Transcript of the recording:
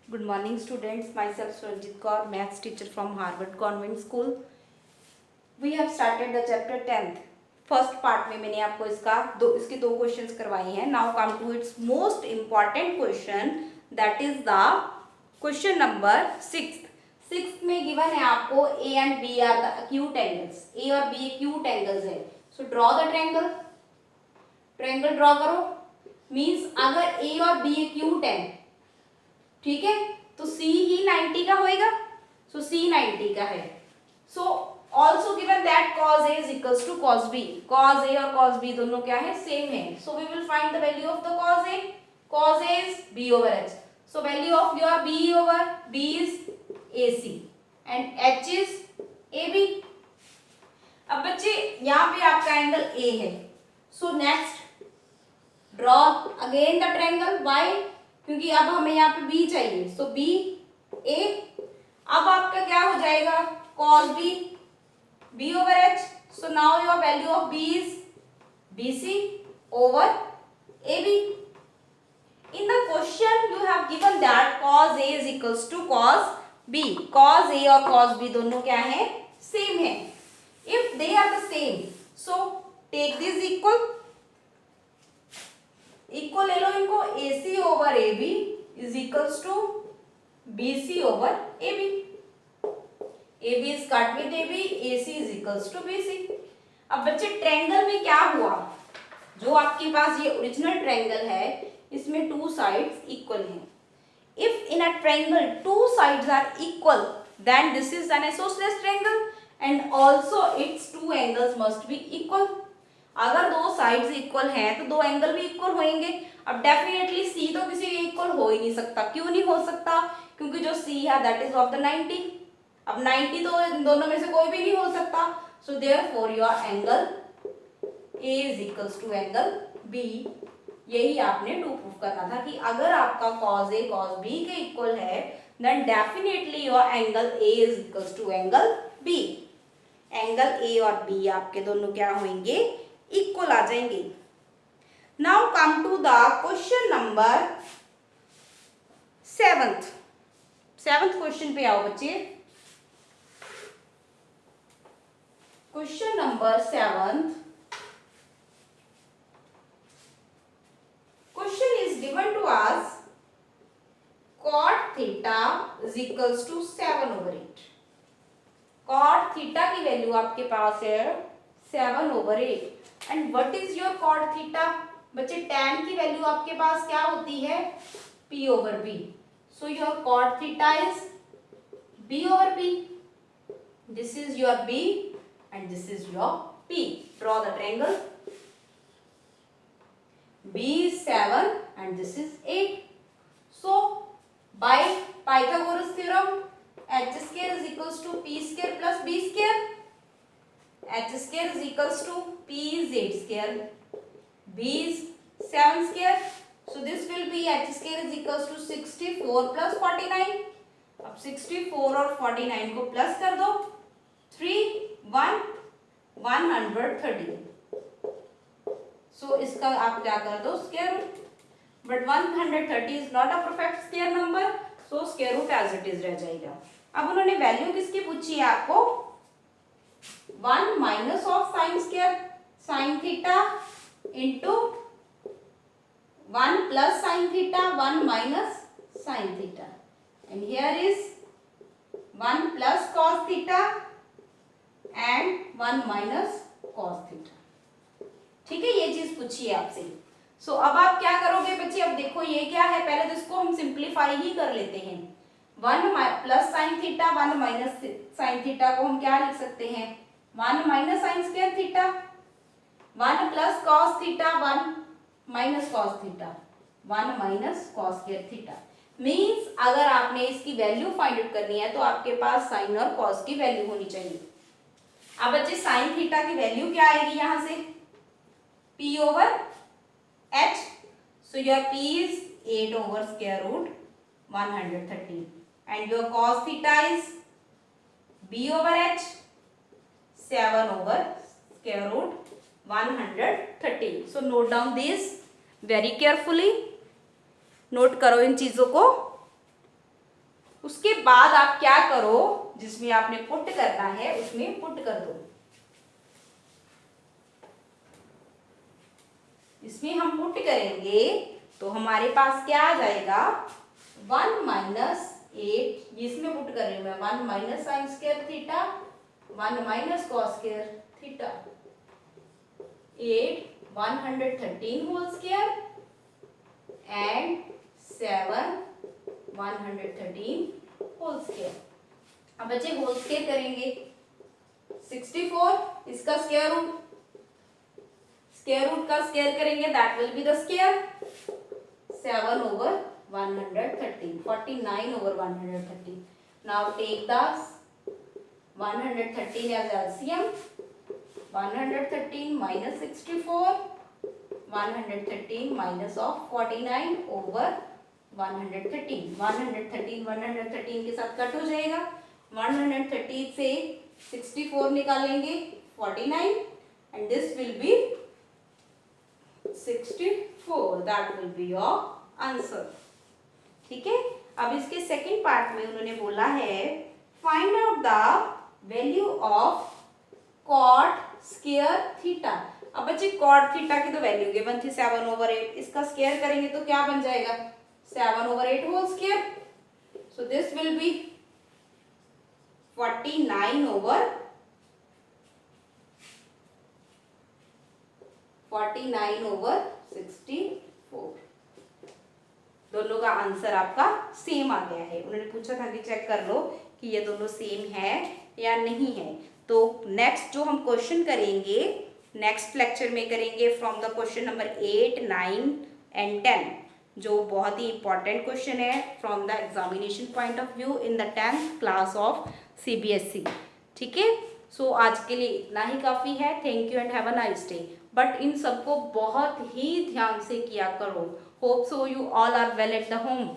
Good morning students, myself Swarjit Kaur, maths teacher from Harvard Convent School. We have started the chapter 10th. First part में मैंने आपको इसके दो questions करवाए हैं. Now come to its most important question, that is the question number 6. 6 में given है आपको A and B are the acute angles. A और बी एक्यूट एंगल्स है. So draw the triangle. Triangle draw करो. Means अगर A और B acute है, ठीक है, तो सी ही 90 का होएगा. सो सी 90 का है. So also given that cos A is equals to cos B. cos A और cos B दोनों क्या है, सेम है. So we will find the value of the cos A. cos A is B over H. So value of your B over B is AC and H is AB. अब बच्चे यहाँ पे आपका angle A है. So next draw again the triangle. Why? क्योंकि अब हमें यहाँ पे B चाहिए. सो B A. अब आपका क्या हो जाएगा, cos B over H. So now your value of B is BC over AB. In the question you have given that cos A is equals to cos B. cos A और cos B दोनों क्या है, same है. If they are the same, so take this equal. Equal ले लो इनको. AC over AB is equals to BC over AB. AB is cut with AB, AC is equals to BC. अब बच्चे triangle में क्या हुआ, जो आपके पास ये ओरिजिनल ट्रायंगल है, इसमें टू साइड्स इक्वल हैं. If in a triangle two sides are equal, then this is an isosceles triangle and also its two angles must be equal. अगर दो साइड्स इक्वल हैं तो दो एंगल भी इक्वल होंगे. अब डेफिनेटली सी तो किसी के इक्वल हो ही नहीं सकता. क्यों नहीं हो सकता? क्योंकि जो सी है दैट इज ऑफ द 90. अब 90 तो इन दोनों में से कोई भी नहीं हो सकता. So therefore your angle A is equals to angle B. यही आपने प्रूफ करना था कि अगर आपका cos A cos B के इक्वल है, then definitely your angle A is equals to angle B. Angle A और B आपके दोनों क्या होंगे, इक्वल आ जाएंगे. Now come to the question number 7th. 7th question पे आओ बच्चे. Question number 7th. Question is given to us. Cot theta is equals to 7 over 8. Cot theta की वैल्यू आपके पास है 7 over 8. And what is your cot theta? बच्चे tan की value आपके पास क्या होती है, P over B. So your cot theta is B over B. This is your B. And this is your P. Draw the triangle. B is 7 and this is 8. So by Pythagoras theorem, h square is equals to p square plus b square. H square is equals to p is 8 square, b is 7 square. So this will be h square is equals to 64 plus 49. अब 64 और 49 को plus कर दो. 130. सो इसका आप क्या कर दो, square root. But 130 is not a perfect square number, so square root as it is रह जाएगा. अब उन्होंने वैल्यू किसकी पूछी है आपको, 1 minus of sine square sine theta into 1 plus sine theta 1 minus sine theta and here is 1 plus cos theta and 1 minus cos theta. ठीक है, ये चीज पूछी है आपसे. सो अब आप क्या करोगे बच्चे, अब देखो ये क्या है, पहले तो इसको हम सिंप्लीफाई ही कर लेते हैं. 1 plus sine theta 1 minus sine theta को हम क्या लिख सकते हैं, 1 minus sine square theta. 1 plus cos theta 1 minus cos theta 1 minus cos square theta. Means अगर आपने इसकी वैल्यू फाइंड आउट करनी है तो आपके पास साइन और कॉस की वैल्यू होनी चाहिए. अब बच्चे साइन थीटा की वैल्यू क्या आएगी, यहां से P over H. So your P is 8 over square root 130 and your cos theta is B over H 7 over square root 130. So note down this very carefully. Note करो इन चीजों को. उसके बाद आप क्या करो, जिसमें आपने पुट करना है उसमें पुट कर दो। इसमें हम पुट करेंगे तो हमारे पास क्या आ जाएगा, 1 माइनस 8, इसमें पुट कर रही हूं मैं, 1 minus sine square theta, 1 minus cos square theta, 8 113 whole square and 7 113 whole square. अब बच्चे होल स्क्वायर करेंगे, 64 इसका स्क्वायर रूट, स्क्वायर रूट का स्क्वायर करेंगे, that will be the square, 7 over 113, 49 over 113. Now take the 113 as LCM, 113 minus 64, 113 minus of 49 over 113, 113 के साथ cut हो जाएगा, 113 से 64 निकालेंगे 49 and this will be 64, that will be your answer। ठीक है, अब इसके सेकंड पार्ट में उन्होंने बोला है find out the value of cot square theta. अब बच्चे कॉट थीटा की तो वैल्यू गिवन थी 7/8, इसका स्क्वायर करेंगे तो क्या बन जाएगा, 7/8 whole square, so this will be 49 over 64। दोनों का आंसर आपका सेम आ गया है। उन्होंने पूछा था कि चेक कर लो कि ये दोनों सेम है या नहीं है। तो नेक्स्ट जो हम क्वेश्चन करेंगे नेक्स्ट लेक्चर में करेंगे from the question number 8, 9 and 10, जो बहुत ही इंपॉर्टेंट क्वेश्चन है from the examination point of view in the 10th class of CBSE। ठीक है, सो आज के लिए इतना ही काफ़ी है। Thank you and have a nice day. But इन सबको बहुत ही ध्यान से किया करो। Hope so you all are well at the home.